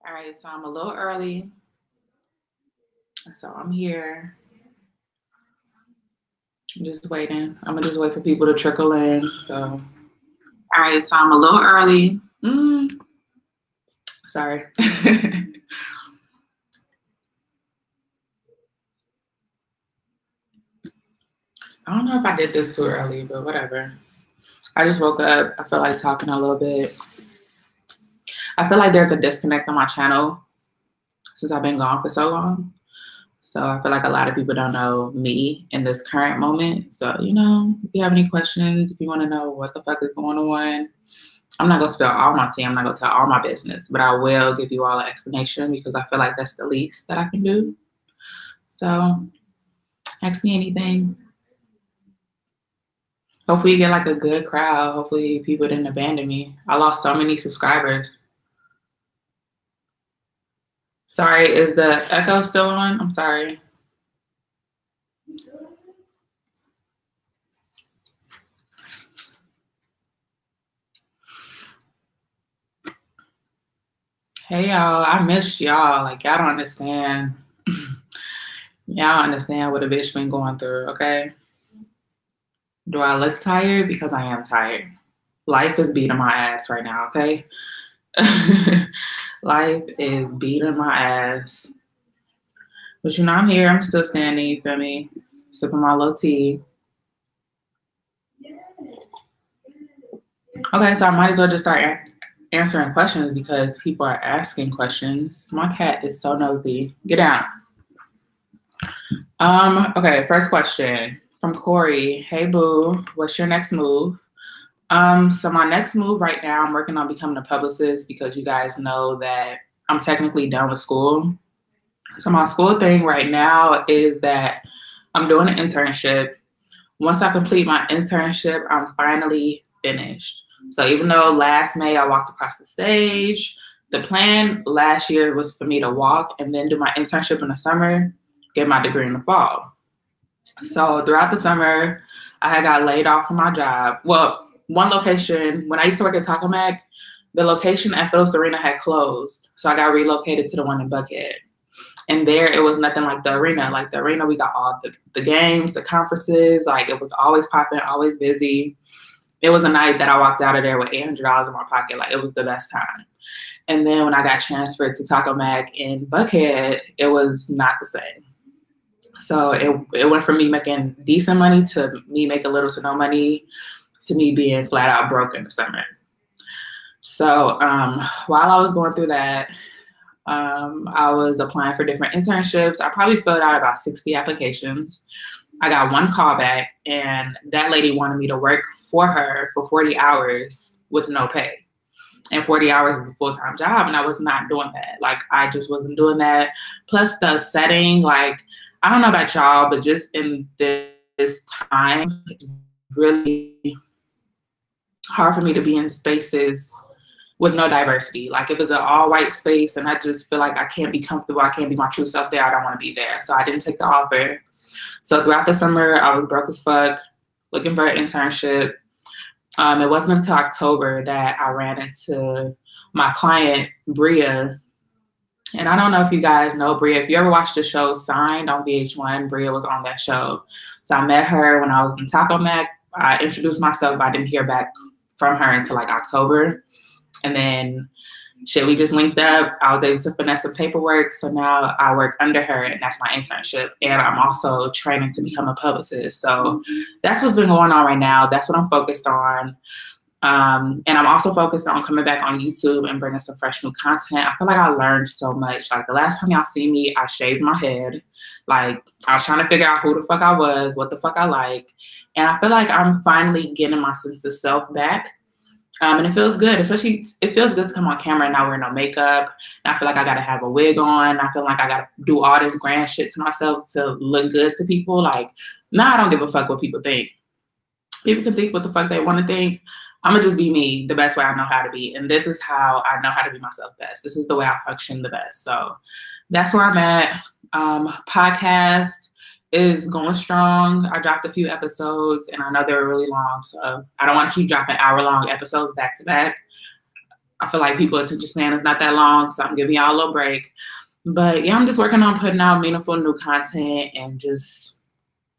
All right, so I'm a little early. So I'm here. I'm just waiting. I'm gonna just wait for people to trickle in. So, all right, so I'm a little early. Sorry. I don't know if I did this too early, but whatever. I just woke up. I feel like talking a little bit. I feel like there's a disconnect on my channel since I've been gone for so long. So I feel like a lot of people don't know me in this current moment. So, if you have any questions, if you want to know what the fuck is going on, I'm not going to spill all my tea. I'm not going to tell all my business, but I will give you all an explanation because I feel like that's the least that I can do. So ask me anything. Hopefully you get like a good crowd. Hopefully people didn't abandon me. I lost so many subscribers. Sorry, is the echo still on? I'm sorry. Hey y'all, I missed y'all. Like y'all don't understand. Y'all don't understand what a bitch been going through, okay? Do I look tired? Because I am tired. Life is beating my ass right now, okay? Life is beating my ass. But I'm here. I'm still standing, you feel me? Sipping my little tea. Okay, so I might as well just start answering questions because people are asking questions. My cat is so nosy. Get down. Okay, first question from Corey. Hey boo, what's your next move? So my next move right now, I'm working on becoming a publicist because you guys know that I'm technically done with school. So my school thing right now is that I'm doing an internship. Once I complete my internship, I'm finally finished. So even though last May I walked across the stage, the plan last year was for me to walk and then do my internship in the summer, get my degree in the fall. So throughout the summer, I had got laid off from my job. Well, one location, when I used to work at Taco Mac, the location at Phillips Arena had closed. So I got relocated to the one in Buckhead. And there, it was nothing like the arena. Like the arena, we got all the games, the conferences. Like it was always popping, always busy. It was a night that I walked out of there with $800 in my pocket. Like it was the best time. And then when I got transferred to Taco Mac in Buckhead, it was not the same. So it went from me making decent money to me making little to no money to me being flat out broke in the summer. So while I was going through that, I was applying for different internships. I probably filled out about 60 applications. I got one callback, and that lady wanted me to work for her for 40 hours with no pay. And 40 hours is a full-time job, and I was not doing that. Like, I just wasn't doing that. Plus the setting, like, I don't know about y'all, but just in this time, it's really hard for me to be in spaces with no diversity. Like if it's an all white space and I just feel like I can't be comfortable, I can't be my true self there, I don't want to be there. So I didn't take the offer. So throughout the summer, I was broke as fuck, looking for an internship. It wasn't until October that I ran into my client, Bria. And I don't know if you guys know Bria. If you ever watched the show Signed on VH1, Bria was on that show. So I met her when I was in Taco Mac. I introduced myself, but I didn't hear back from her until like October. And then we just linked up. I was able to finesse some paperwork. So now I work under her, and that's my internship. And I'm also training to become a publicist. So that's what's been going on right now. That's what I'm focused on. And I'm also focused on coming back on YouTube and bringing some fresh new content. I feel like I learned so much. Like the last time y'all see me, I shaved my head. Like I was trying to figure out who the fuck I was, what the fuck I like. And I feel like I'm finally getting my sense of self back. And it feels good, especially it feels good to come on camera and not wear no makeup. And I feel like I got to have a wig on. I feel like I got to do all this grand shit to myself to look good to people. Like, I don't give a fuck what people think. People can think what the fuck they want to think. I'm going to just be me the best way I know how to be. And this is how I know how to be myself best. This is the way I function the best. So that's where I'm at. Podcast is going strong. I dropped a few episodes and I know they were really long, so I don't want to keep dropping hour-long episodes back to back. I feel like people's attention span is not that long, so I'm giving y'all a little break. But yeah, I'm just working on putting out meaningful new content and just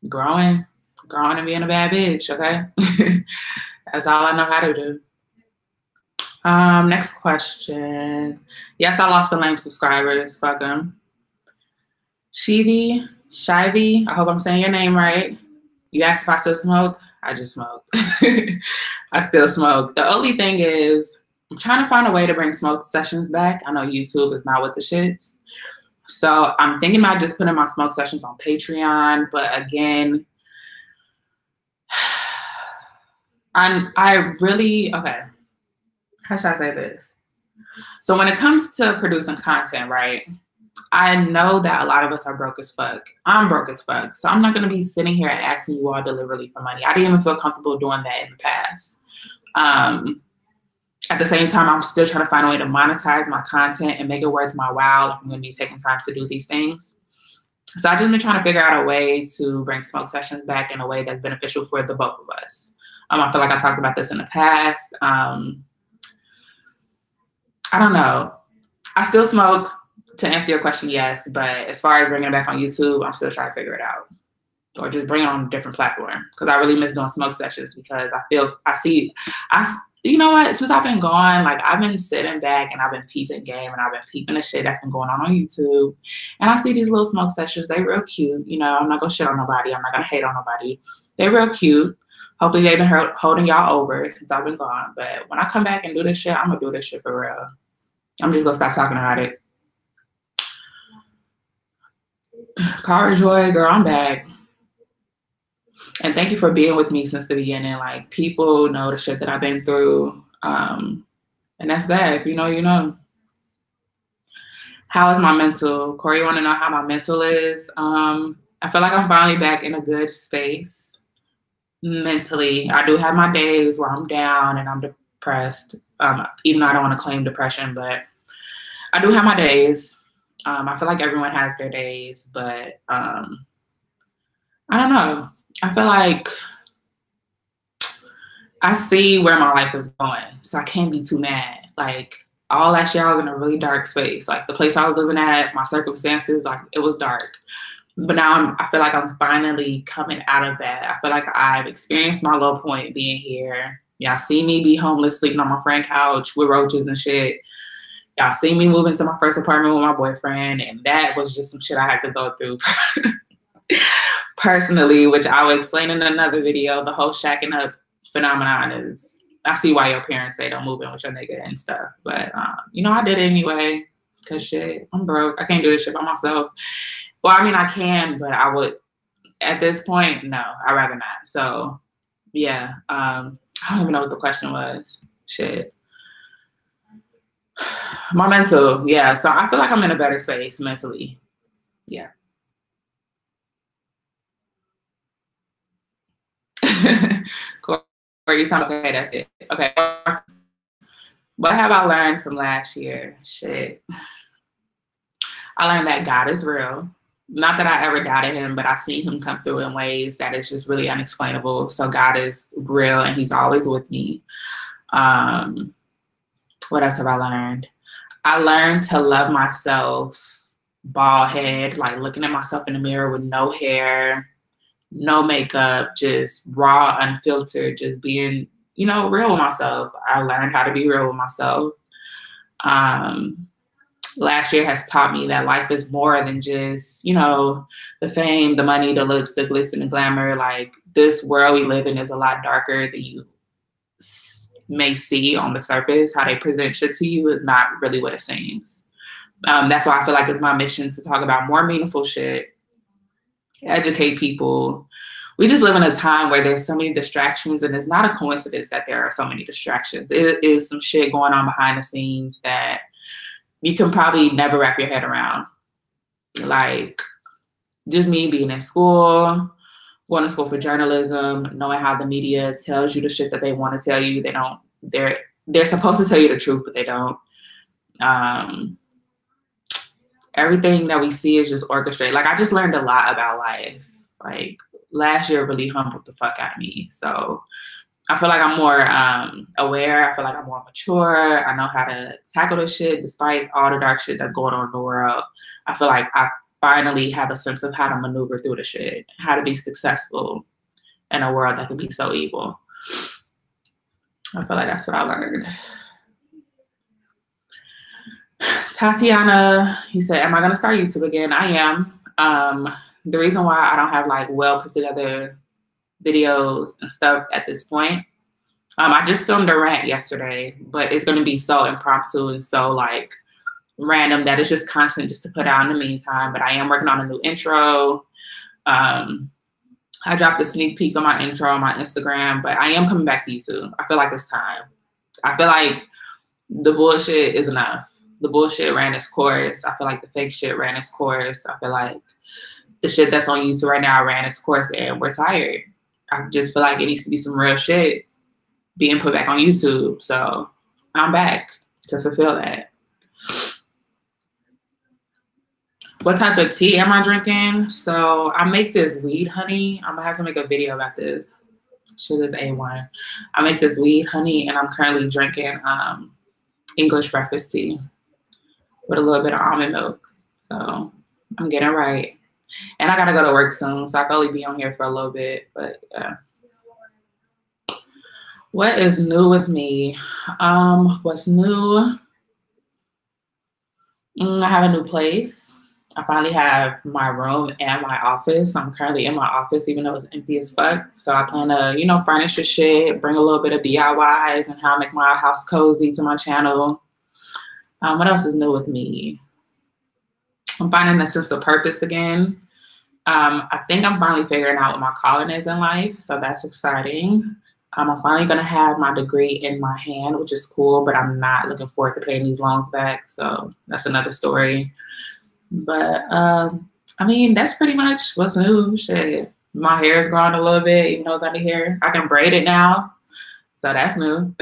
growing and being a bad bitch, okay? That's all I know how to do. Next question. Yes, I lost the lame subscribers. Fuck them. Shivy, I hope I'm saying your name right. You asked if I still smoke? I just smoke. I still smoke. The only thing is, I'm trying to find a way to bring smoke sessions back. I know YouTube is not with the shits. So I'm thinking about just putting my smoke sessions on Patreon. But again, okay, how should I say this? So when it comes to producing content, right, I know that a lot of us are broke as fuck. I'm broke as fuck. So I'm not going to be sitting here and asking you all deliberately for money. I didn't even feel comfortable doing that in the past. At the same time, I'm still trying to find a way to monetize my content and make it worth my while if I'm going to be taking time to do these things. So I've just been trying to figure out a way to bring smoke sessions back in a way that's beneficial for the both of us. I feel like I talked about this in the past. I don't know. I still smoke. To answer your question, yes. But as far as bringing it back on YouTube, I'm still trying to figure it out. Or just bring it on a different platform. Because I really miss doing smoke sessions because you know what? Since I've been gone, like I've been sitting back and I've been peeping game and I've been peeping the shit that's been going on YouTube. And I see these little smoke sessions. They real cute. You know, I'm not going to shit on nobody. I'm not going to hate on nobody. They real cute. Hopefully they've been holding y'all over since I've been gone. But when I come back and do this shit, I'm going to do this shit for real. I'm just going to stop talking about it. Cara Joy, girl, I'm back. And thank you for being with me since the beginning. Like, people know the shit that I've been through. And that's that. If you know, you know. How is my mental? Corey, you want to know how my mental is? I feel like I'm finally back in a good space mentally. I do have my days where I'm down and I'm depressed. Even though I don't want to claim depression, but I do have my days. I feel like everyone has their days, but I don't know. I feel like I see where my life is going, so I can't be too mad. Like, all last year I was in a really dark space. Like, the place I was living at, my circumstances, like, it was dark. But now I feel like I'm finally coming out of that. I feel like I've experienced my low point being here. Y'all see me be homeless, sleeping on my friend's couch with roaches and shit. Y'all see me move into my first apartment with my boyfriend, and that was just some shit I had to go through personally, which I will explain in another video. The whole shacking up phenomenon is, I see why your parents say don't move in with your nigga and stuff. But, you know, I did it anyway because shit, I'm broke. I can't do this shit by myself. Well, I mean, I can, but I would, at this point, no, I'd rather not. So, yeah, I don't even know what the question was. Shit. My mental, yeah. So I feel like I'm in a better space mentally. Yeah. Corey, you sound okay, that's it. Okay. What have I learned from last year? Shit. I learned that God is real. Not that I ever doubted him, but I see him come through in ways that is just really unexplainable. So God is real and he's always with me. What else have I learned? I learned to love myself, bald head, like looking at myself in the mirror with no hair, no makeup, just raw, unfiltered, just being, you know, real with myself. I learned how to be real with myself. Last year has taught me that life is more than just, you know, the fame, the money, the looks, the glitz and the glamour. Like, this world we live in is a lot darker than you may see on the surface. How they present shit to you is not really what it seems. That's why I feel like it's my mission to talk about more meaningful shit, educate people. We just live in a time where there's so many distractions, and it's not a coincidence that there are so many distractions. It is some shit going on behind the scenes that you can probably never wrap your head around. Like, just me being in school, going to school for journalism, knowing how the media tells you the shit that they want to tell you. They're supposed to tell you the truth, but they don't. Everything that we see is just orchestrated. Like, I just learned a lot about life. Like, last year really humbled the fuck out of me. So I feel like I'm more aware. I feel like I'm more mature. I know how to tackle this shit despite all the dark shit that's going on in the world. I feel like I finally have a sense of how to maneuver through the shit, how to be successful in a world that can be so evil. I feel like that's what I learned. Tatiana, he said, am I going to start YouTube again? I am. The reason why I don't have like well put together videos and stuff at this point, I just filmed a rant yesterday, but it's going to be so impromptu and so like random that it's just content just to put out in the meantime. But I am working on a new intro. I dropped a sneak peek on my intro on my Instagram, but I am coming back to YouTube. I feel like it's time. I feel like the bullshit is enough. The bullshit ran its course. I feel like the fake shit ran its course. I feel like the shit that's on YouTube right now ran its course and we're tired. I just feel like it needs to be some real shit being put back on YouTube. So I'm back to fulfill that. What type of tea am I drinking? So I make this weed honey. I'm gonna have to make a video about this. Shit is A1. I make this weed honey and I'm currently drinking English breakfast tea with a little bit of almond milk. So I'm getting right. And I gotta go to work soon, so I can only be on here for a little bit, but yeah. What is new with me? What's new? I have a new place. I finally have my room and my office. I'm currently in my office, even though it's empty as fuck. So I plan to, you know, furnish the shit, bring a little bit of DIYs and how I make my house cozy to my channel. What else is new with me? I'm finding a sense of purpose again. I think I'm finally figuring out what my calling is in life. So that's exciting. I'm finally going to have my degree in my hand, which is cool, but I'm not looking forward to paying these loans back. So that's another story. But I mean, that's pretty much what's new. Shit. My hair is growing a little bit, even though it's under here. I can braid it now. So that's new.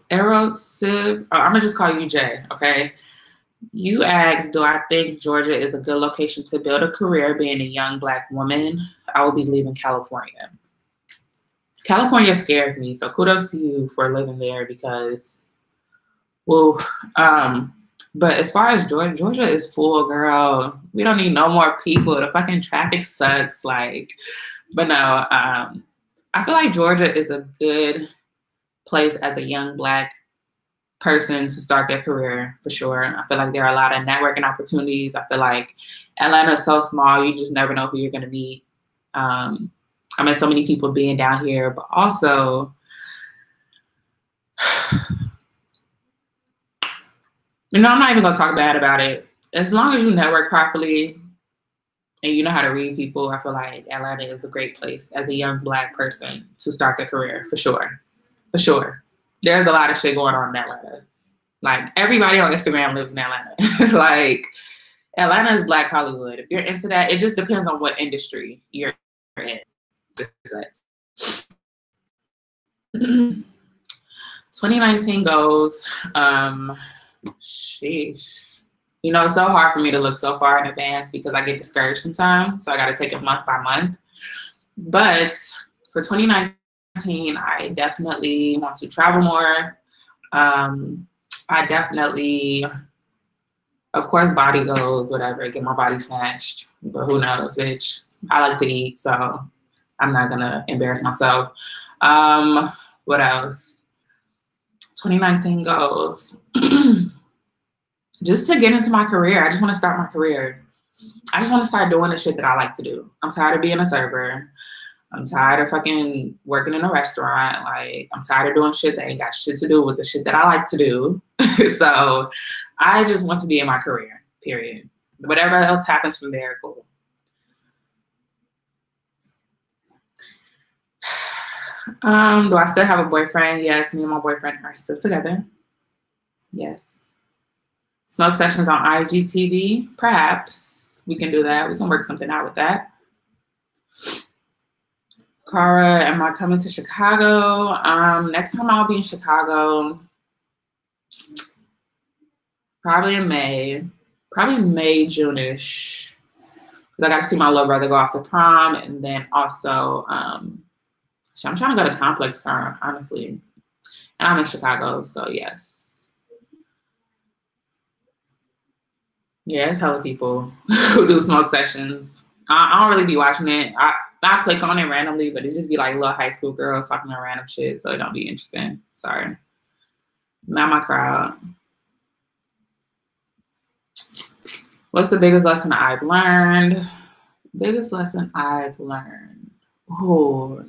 Erosive. I'm gonna just call you Jay, okay? You asked, do I think Georgia is a good location to build a career being a young Black woman? I will be leaving California. California scares me, so kudos to you for living there because, well, but as far as Georgia is full, girl. We don't need no more people. The fucking traffic sucks, like, but no, I feel like Georgia is a good place as a young Black person to start their career for sure. I feel like there are a lot of networking opportunities. I feel like Atlanta is so small, you just never know who you're gonna meet. I mean, so many people being down here, but also, you know, I'm not even gonna talk bad about it. As long as you network properly and you know how to read people, I feel like Atlanta is a great place as a young Black person to start their career, for sure. For sure. There's a lot of shit going on in Atlanta. Like, everybody on Instagram lives in Atlanta. Like, Atlanta is Black Hollywood. If you're into that, it just depends on what industry you're in. 2019 goals. Sheesh. You know, it's so hard for me to look so far in advance because I get discouraged sometimes. So I got to take it month by month. But for 2019, I definitely want to travel more. I definitely, of course, body goals, whatever, get my body snatched. But who knows, bitch. I like to eat, so I'm not going to embarrass myself. What else? 2019 goals. Just to get into my career. I just want to start my career. I just want to start doing the shit that I like to do. I'm tired of being a server. I'm tired of fucking working in a restaurant. Like, I'm tired of doing shit that ain't got shit to do with the shit that I like to do. So I just want to be in my career, period. Whatever else happens from there, cool. Do I still have a boyfriend? Yes, me and my boyfriend are still together. Yes. Smoke sessions on IGTV? Perhaps. We can do that. We can work something out with that. Cara, am I coming to Chicago? Next time I'll be in Chicago, probably in May. Probably May, June-ish. I got to see my little brother go off to prom, and then also I'm trying to go to Complex Car, honestly. And I'm in Chicago, so yes. Yeah, it's hella people who do smoke sessions. I don't really be watching it. I click on it randomly, but it just be like little high school girls talking about random shit, so it don't be interesting. Sorry. Not my crowd. What's the biggest lesson I've learned? Biggest lesson I've learned. Oh,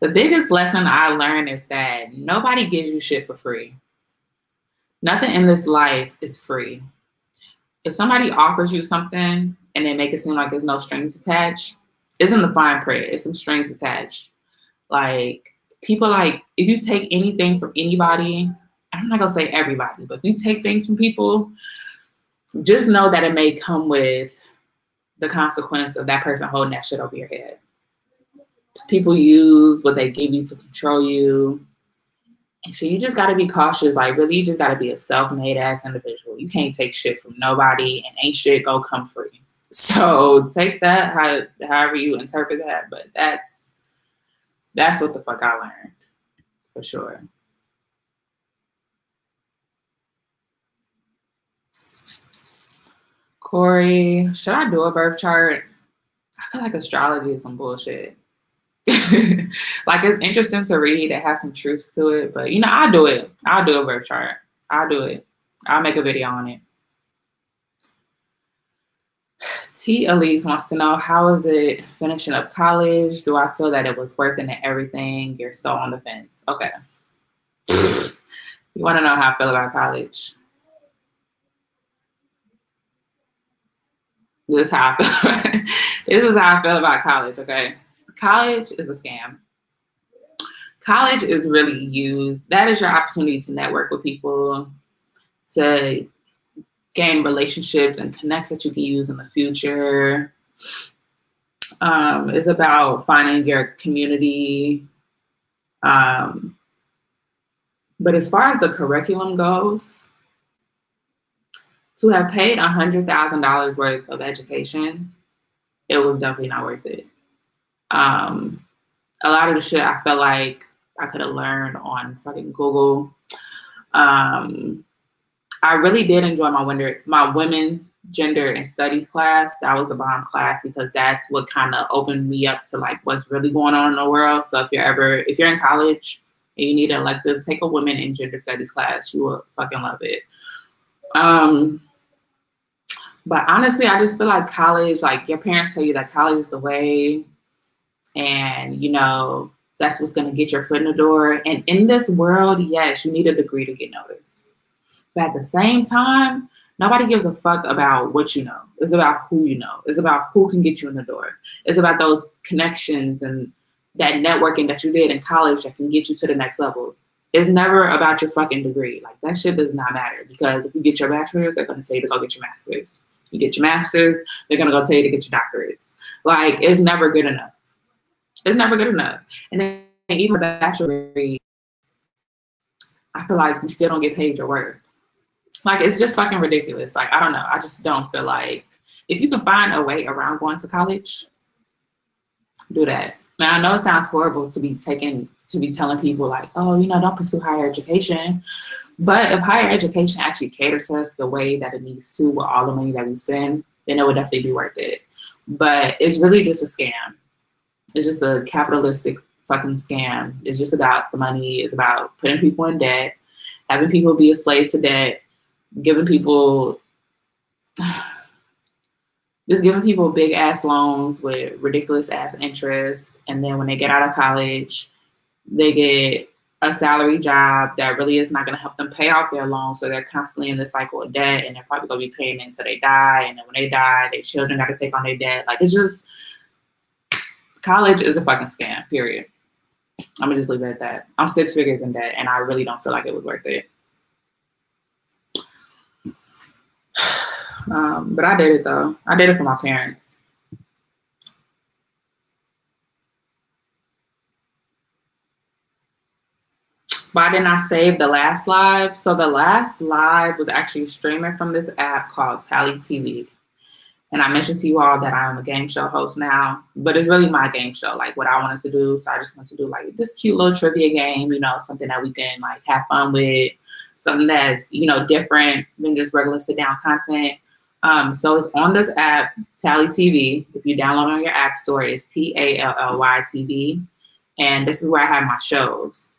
the biggest lesson I learned is that nobody gives you shit for free. Nothing in this life is free. If somebody offers you something and they make it seem like there's no strings attached, it's in the fine print. It's some strings attached. Like, people, like, if you take anything from anybody, I'm not gonna say everybody, but if you take things from people, just know that it may come with the consequence of that person holding that shit over your head. People use what they give you to control you. And so you just got to be cautious. Like, really, you just got to be a self-made ass individual. You can't take shit from nobody, and ain't shit go come free. So take that however you interpret that. But that's what the fuck I learned, for sure. Corey, should I do a birth chart? I feel like astrology is some bullshit. Like, it's interesting to read. It has some truth to it, but I'll do it. I'll do a birth chart. I'll do it. I'll make a video on it. T. Elise wants to know, how is it finishing up college? Do I feel that it was worth it and everything? You're so on the fence. Okay. You want to know how I feel about college? This is how I feel. This is how I feel about college, okay? College is a scam. College is really used. That is your opportunity to network with people, to gain relationships and connects that you can use in the future. It's about finding your community. But as far as the curriculum goes, to have paid $100,000 worth of education, it was definitely not worth it. A lot of the shit I felt like I could have learned on fucking Google. I really did enjoy my women, gender, and studies class. That was a bomb class because that's what kind of opened me up to like what's really going on in the world. So if you're in college and you need an elective, take a women and gender studies class. You will fucking love it. But honestly, I just feel like college, like your parents tell you that college is the way, and that's what's going to get your foot in the door. And in this world, yes, you need a degree to get noticed. But at the same time, nobody gives a fuck about what you know. It's about who you know. It's about who can get you in the door. It's about those connections and that networking that you did in college that can get you to the next level. It's never about your fucking degree. Like, that shit does not matter, because if you get your bachelor's, they're going to say to go get your master's. You get your master's, they're going to go tell you to get your doctorates. Like, it's never good enough. It's never good enough. And then even a bachelor's degree, I feel like you still don't get paid your worth. Like, it's just fucking ridiculous. Like, I don't know. I just don't feel like, if you can find a way around going to college, do that. Now, I know it sounds horrible to be telling people like, oh, don't pursue higher education. But if higher education actually caters to us the way that it needs to with all the money that we spend, then it would definitely be worth it. But it's really just a scam. It's just a capitalistic fucking scam. It's just about the money. It's about putting people in debt, having people be a slave to debt, giving people big ass loans with ridiculous ass interest. And then when they get out of college, they get a salary job that really is not going to help them pay off their loans. So they're constantly in this cycle of debt, and they're probably going to be paying it until they die. And then when they die, their children got to take on their debt. Like, it's just, college is a fucking scam, period. I'm going to just leave it at that. I'm 6 figures in debt, and I really don't feel like it was worth it. But I did it, though. I did it for my parents. Why didn't I save the last live? So the last live was actually streaming from this app called Tally TV. And I mentioned to you all that I'm a game show host now, but it's really my game show, like what I wanted to do. So I just wanted to do like this cute little trivia game, you know, something that we can like have fun with, something that's, you know, different than just regular sit down content. So it's on this app, Tally TV. If you download on your app store, it's TALLY TV. And this is where I have my shows.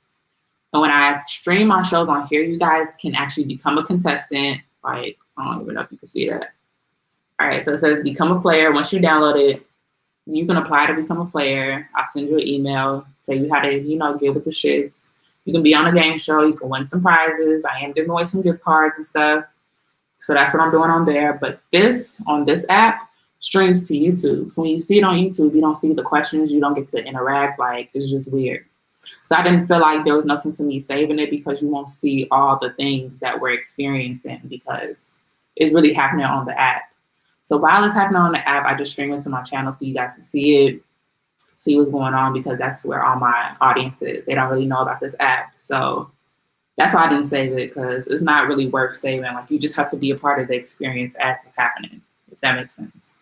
And when I stream my shows on here, you guys can actually become a contestant. Like, I don't even know if you can see that. All right, so it says become a player. Once you download it, you can apply to become a player. I'll send you an email, tell you how to, you know, get with the shits. You can be on a game show. You can win some prizes. I am giving away some gift cards and stuff. So that's what I'm doing on there. But this, on this app, streams to YouTube. So when you see it on YouTube, you don't see the questions. You don't get to interact. Like, it's just weird. So I didn't feel like there was no sense in me saving it because you won't see all the things that we're experiencing because it's really happening on the app. So while it's happening on the app, I just stream it to my channel so you guys can see it, see what's going on, because that's where all my audience is. They don't really know about this app. So that's why I didn't save it, because it's not really worth saving. Like, you just have to be a part of the experience as it's happening, if that makes sense.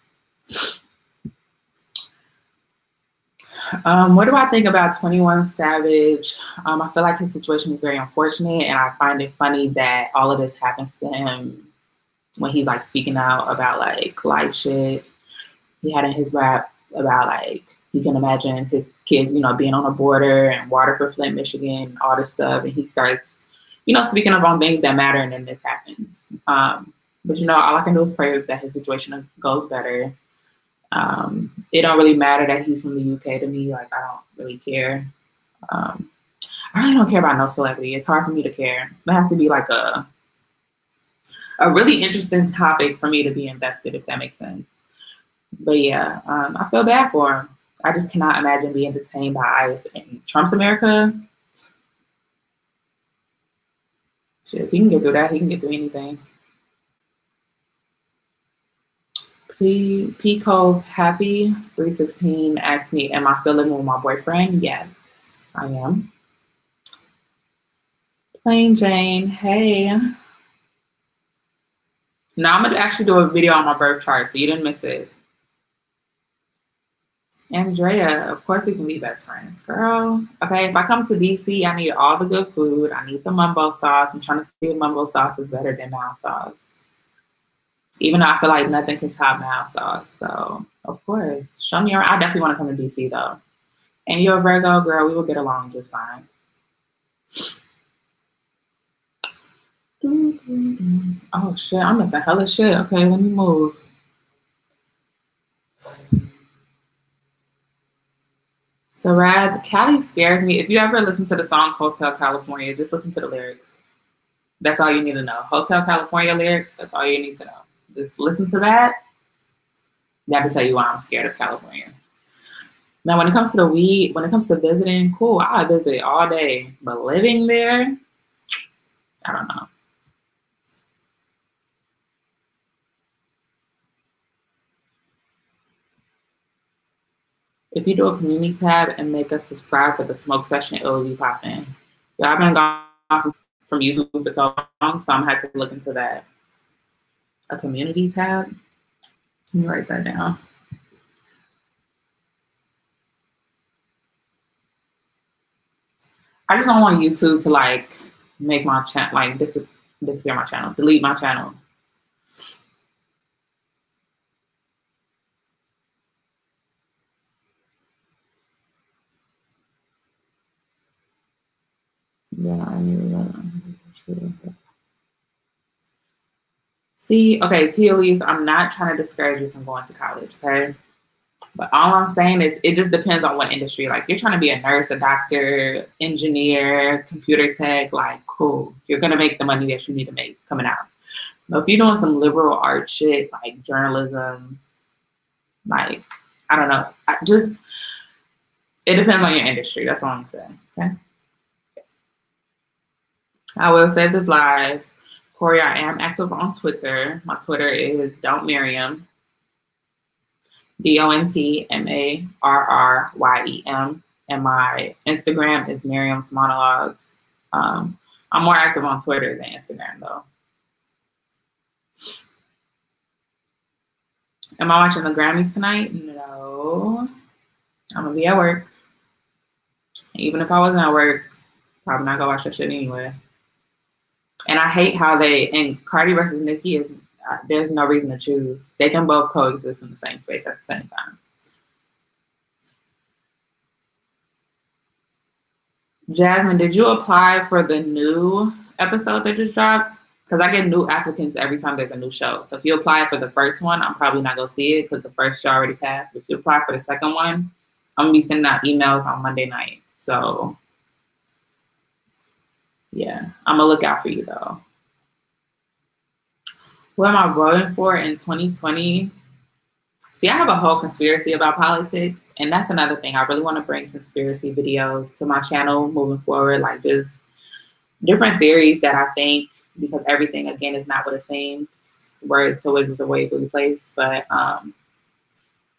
What do I think about 21 Savage? I feel like his situation is very unfortunate, and I find it funny that all of this happens to him when he's like speaking out about like life shit. He had in his rap about like, he can imagine his kids, you know, being on a border and water for Flint, Michigan, all this stuff. And he starts, you know, speaking up on things that matter, and then this happens. But, you know, all I can do is pray that his situation goes better. It don't really matter that he's from the UK to me. Like, I don't really care. I really don't care about no celebrity. It's hard for me to care. It has to be like a really interesting topic for me to be invested, if that makes sense. But yeah, I feel bad for him. I just cannot imagine being detained by ICE in Trump's America. Shit, if he can get through that, he can get through anything. Pico Happy 316 asked me, am I still living with my boyfriend? Yes, I am. Plain Jane, hey. Now I'm gonna actually do a video on my birth chart, so you didn't miss it. Andrea, of course we can be best friends, girl. Okay, if I come to DC, I need all the good food. I need the mumbo sauce. I'm trying to see if mumbo sauce is better than Mao sauce. Even though I feel like nothing can top Mao sauce. So, of course, show me around. I definitely want to come to DC, though. And you're a Virgo, girl. We will get along just fine. Oh, shit. I'm missing hella shit. Okay, let me move. Sarad, Cali scares me. If you ever listen to the song Hotel California, just listen to the lyrics. That's all you need to know. Hotel California lyrics, that's all you need to know. Just listen to that. That will tell you why I'm scared of California. Now, when it comes to the weed, when it comes to visiting, cool, I visit all day. But living there, I don't know. If you do a community tab and make us subscribe for the smoke session, it will be popping. Yeah, I've been gone from using for so long, so I'm gonna have to look into that. A community tab. Let me write that down. I just don't want YouTube to like make my channel like disappear my channel, delete my channel. Yeah, I need to. See, okay, Tia Elise, I'm not trying to discourage you from going to college, okay? But all I'm saying is it just depends on what industry. Like, you're trying to be a nurse, a doctor, engineer, computer tech, like, cool. You're going to make the money that you need to make coming out. But if you're doing some liberal art shit, like journalism, like, I don't know. It depends on your industry. That's all I'm saying, okay? I will save this live. Corey, I am active on Twitter. My Twitter is Don't Miriam. DONTMARRYEM. And my Instagram is Miriam's Monologues. I'm more active on Twitter than Instagram, though. Am I watching the Grammys tonight? No. I'm gonna be at work. Even if I wasn't at work, probably not gonna watch that shit anyway. And I hate how and Cardi versus Nicki is, there's no reason to choose. They can both coexist in the same space at the same time. Jasmine, did you apply for the new episode that just dropped? Because I get new applicants every time there's a new show. So if you apply for the first one, I'm probably not going to see it because the first show already passed. But if you apply for the second one, I'm going to be sending out emails on Monday night. So, yeah, I'm going to look out for you, though. What am I voting for in 2020? See, I have a whole conspiracy about politics, and that's another thing. I really want to bring conspiracy videos to my channel moving forward, like just different theories that I think, because everything, again, is not what it seems. Words always is a way to place. But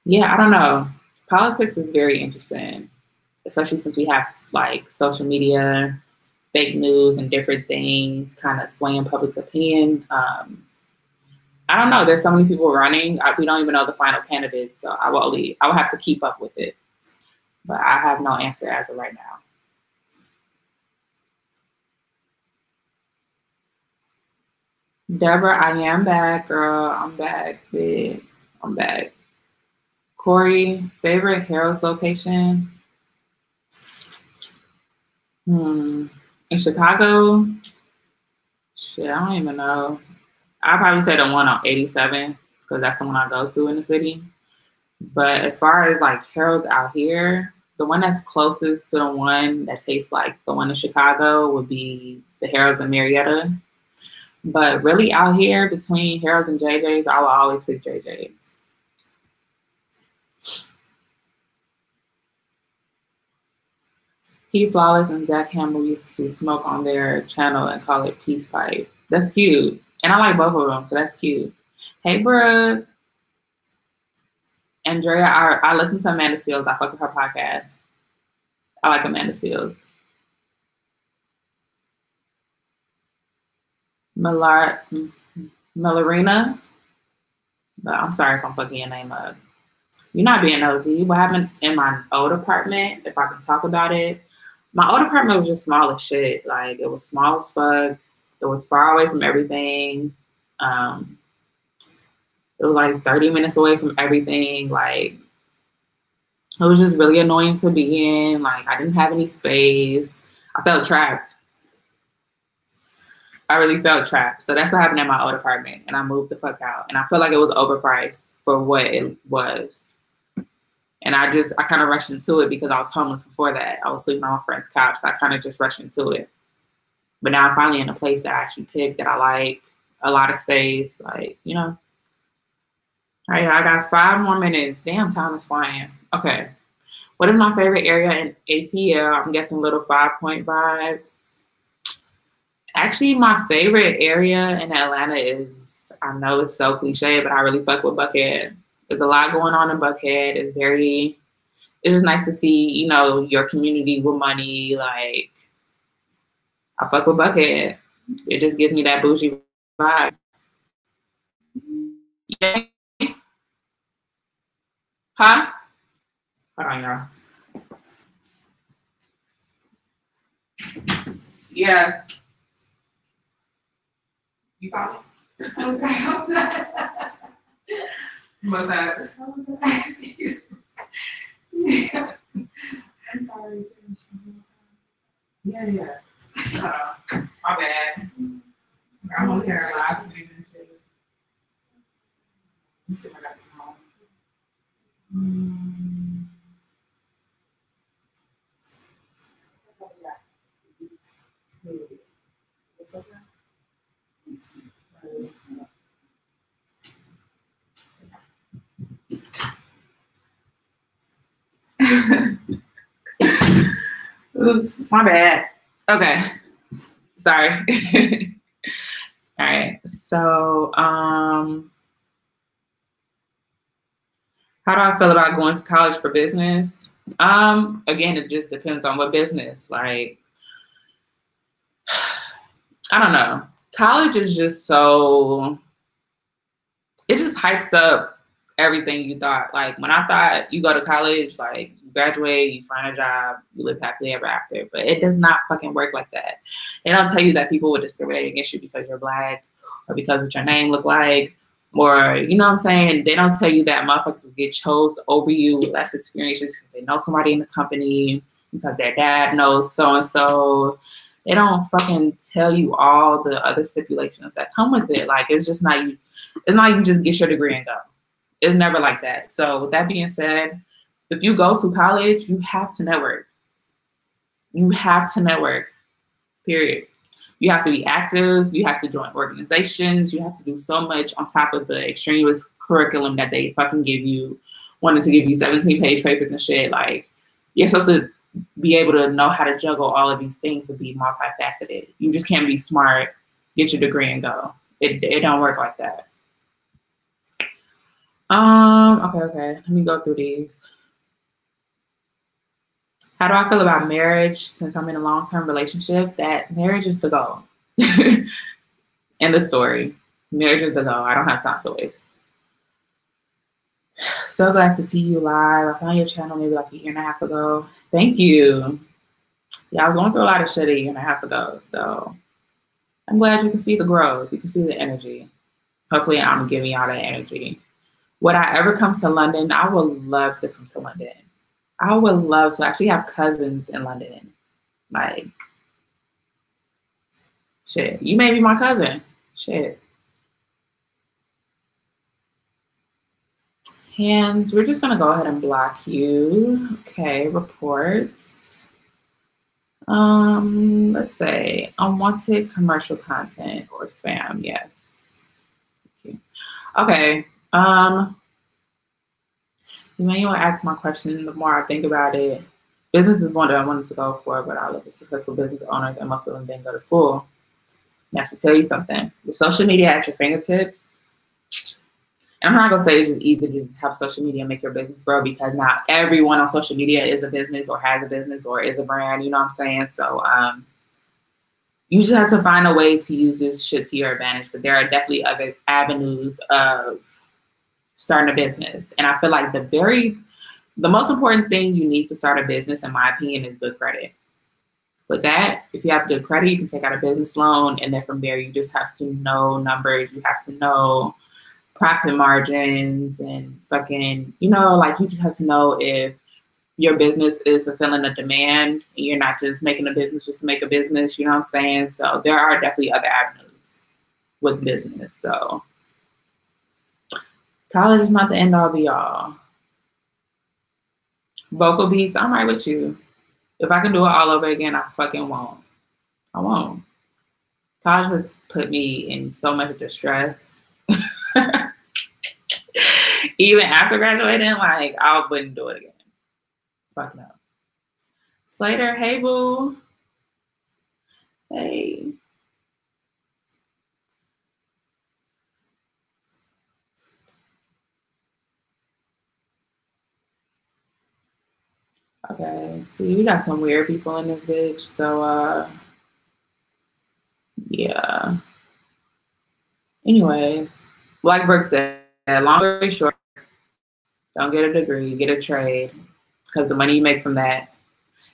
yeah, I don't know. Politics is very interesting, especially since we have like social media, fake news, and different things kind of swaying public's opinion. I don't know. There's so many people running. We don't even know the final candidates, so I will have to keep up with it. But I have no answer as of right now. Deborah, I am back, girl. I'm back, bitch. I'm back. Corey, favorite Harold's location? In Chicago? Shit, I don't even know. I'll probably say the one on 87 because that's the one I go to in the city. But as far as like Harold's out here, the one that's closest to the one that tastes like the one in Chicago would be the Harold's in Marietta. But really out here between Harold's and JJ's, I will always pick JJ's. He Flawless and Zach Campbell used to smoke on their channel and call it Peace Pipe. That's cute. And I like both of them, so that's cute. Hey, Brooke. Andrea, I listen to Amanda Seales. I fuck with her podcast. I like Amanda Seales. Millarina. I'm sorry if I'm fucking your name up. You're not being nosy. What happened in my old apartment, if I can talk about it, my old apartment was just small as shit. Like, it was small as fuck. It was far away from everything. It was like 30 minutes away from everything. Like, it was just really annoying to be in. Like, I didn't have any space. I felt trapped. I really felt trapped. So that's what happened in my old apartment. And I moved the fuck out. And I felt like it was overpriced for what it was. And I kind of rushed into it because I was homeless before that. I was sleeping on my friend's couch. So I kind of just rushed into it. But now I'm finally in a place that I actually picked, that I like, a lot of space. Like, you know. All right, I got 5 more minutes. Damn, time is flying. Okay. What is my favorite area in ATL? I'm guessing Little 5 Point vibes. Actually, my favorite area in Atlanta is, I know it's so cliche, but I really fuck with Buckhead. There's a lot going on in Buckhead. It's just nice to see, you know, your community with money. Like, I fuck with Buckhead. It just gives me that bougie vibe. Yeah. Huh? Hold on, y'all. Yeah. You got it? What's that? I was going to ask you. Yeah. I'm sorry. Yeah. My bad. I'm on here live. Let me see if I got some home. Oops, my bad. Okay. Sorry. All right. So, how do I feel about going to college for business? Again, it just depends on what business. Like, I don't know. College is just it just hypes up everything you thought. Like when I thought you go to college, like you graduate, you find a job, you live happily ever after. But it does not fucking work like that. They don't tell you that people would discriminate against you because you're Black or because what your name look like, or you know what I'm saying. They don't tell you that motherfuckers will get chose over you with less experiences because they know somebody in the company, because their dad knows so and so. They don't fucking tell you all the other stipulations that come with it. Like it's just not you. It's not you just get your degree and go. It's never like that. So with that being said, if you go to college, you have to network. You have to network, period. You have to be active. You have to join organizations. You have to do so much on top of the extraneous curriculum that they fucking give you, wanting to give you 17-page papers and shit. Like, you're supposed to be able to know how to juggle all of these things and be multifaceted. You just can't be smart, get your degree and go. It don't work like that. Okay. Let me go through these. How do I feel about marriage since I'm in a long-term relationship? That marriage is the goal. End of story. Marriage is the goal. I don't have time to waste. So glad to see you live. I found your channel maybe like a year and a half ago. Thank you. Yeah, I was going through a lot of shit a year and a half ago. So I'm glad you can see the growth. You can see the energy. Hopefully I'm giving y'all that energy. Would I ever come to London? I would love to come to London. I would love to. I actually have cousins in London. Like, shit. You may be my cousin. Shit. Hands. We're just going to go ahead and block you. Okay. Reports. Let's say unwanted commercial content or spam. Yes. Okay. Emmanuel asked my question. The more I think about it, business is one that I wanted to go for, but I look at successful business owners and most of them didn't go to school. And I should tell you something. With social media at your fingertips, and I'm not gonna say it's just easy to just have social media and make your business grow, because not everyone on social media is a business or has a business or is a brand. You know what I'm saying? So you just have to find a way to use this shit to your advantage. But there are definitely other avenues of starting a business. And I feel like the most important thing you need to start a business, in my opinion, is good credit. With that, if you have good credit, you can take out a business loan. And then from there, you just have to know numbers. You have to know profit margins and fucking, you know, like you just have to know if your business is fulfilling a demand and you're not just making a business just to make a business. You know what I'm saying? So there are definitely other avenues with business. So college is not the end all be all. Vocal beats, I'm right with you. If I can do it all over again, I fucking won't. I won't. College has put me in so much distress. Even after graduating, like, I wouldn't do it again. Fuck no. Slater, hey boo. Hey. Okay, see, we got some weird people in this bitch, so yeah. Anyways, like Brooke said, long story short, don't get a degree, get a trade, because the money you make from that,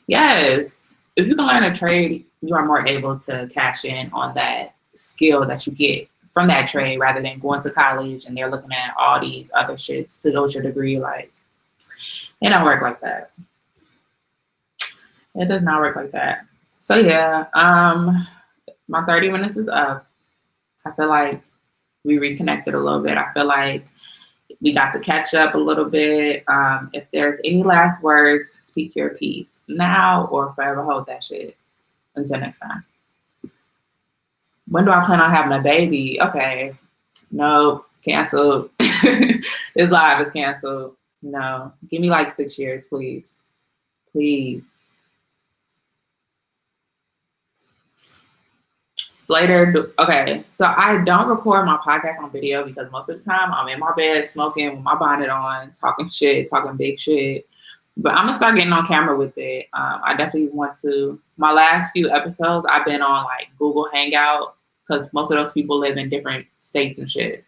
yes, if you can learn a trade, you are more able to cash in on that skill that you get from that trade rather than going to college and they're looking at all these other shits to go with your degree. Like, it don't work like that. It does not work like that. So yeah, my 30 minutes is up. I feel like we reconnected a little bit. I feel like we got to catch up a little bit. If there's any last words, speak your piece now or forever hold that shit. Until next time. When do I plan on having a baby? Okay. No, canceled. This live is canceled. No. Give me like 6 years, please. Please. Slater, okay, so I don't record my podcast on video because most of the time I'm in my bed smoking with my bonnet on, talking shit, talking big shit. But I'm gonna start getting on camera with it. I definitely want to. My last few episodes, I've been on like Google Hangout because most of those people live in different states and shit.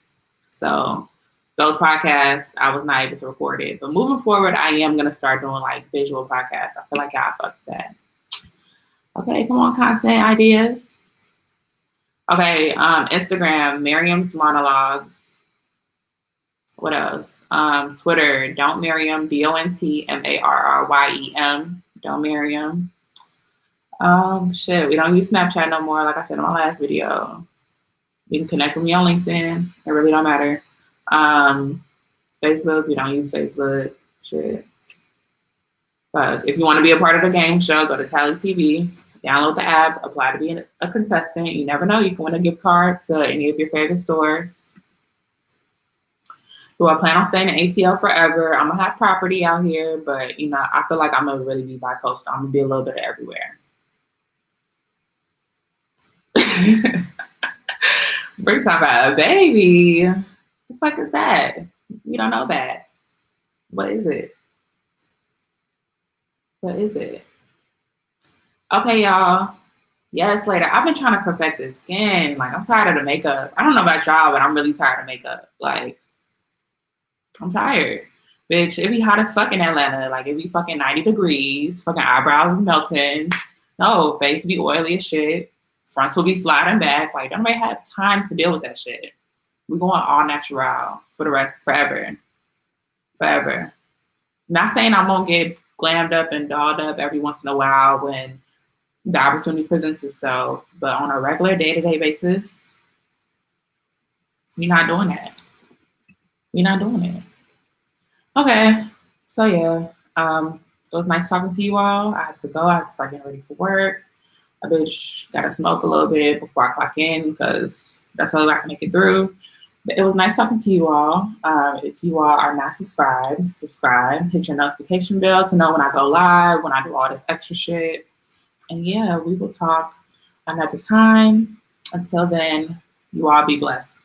So those podcasts, I was not able to record it. But moving forward, I am going to start doing like visual podcasts. I feel like y'all fuck that. Okay, come on, content ideas. Okay, Instagram, Miriam's Monologues. What else? Twitter, Don't Miriam, DONTMARRYEM. Don't Miriam. Shit, we don't use Snapchat no more, like I said in my last video. You can connect with me on LinkedIn. It really don't matter. Facebook, we don't use Facebook. Shit. But if you want to be a part of the game show, go to Tally TV, download the app, apply to be a contestant. You never know, you can win a gift card to any of your favorite stores. Do I plan on staying in ACL forever? I'm gonna have property out here, but you know, I feel like I'm gonna really be bi-coastal. I'm gonna be a little bit of everywhere. Brick talking about a baby. What the fuck is that? We don't know that. What is it? What is it? Okay, y'all. Yes, later. I've been trying to perfect this skin. Like, I'm tired of the makeup. I don't know about y'all, but I'm really tired of makeup. Like, I'm tired. Bitch, it be hot as fuck in Atlanta. Like, it be fucking 90 degrees. Fucking eyebrows is melting. No, face be oily as shit. Fronts will be sliding back. Like, don't nobody have time to deal with that shit. We're going all natural for the rest, forever. Forever. Not saying I won't get glammed up and dolled up every once in a while when the opportunity presents itself, but on a regular day-to-day basis, we're not doing that. We're not doing it. Okay, so yeah, it was nice talking to you all. I have to go. I have to start getting ready for work. I bitch gotta smoke a little bit before I clock in because that's the only way I can make it through. But it was nice talking to you all. If you all are not subscribed, subscribe. Hit your notification bell to know when I go live, when I do all this extra shit. And yeah, we will talk another time. Until then, you all be blessed.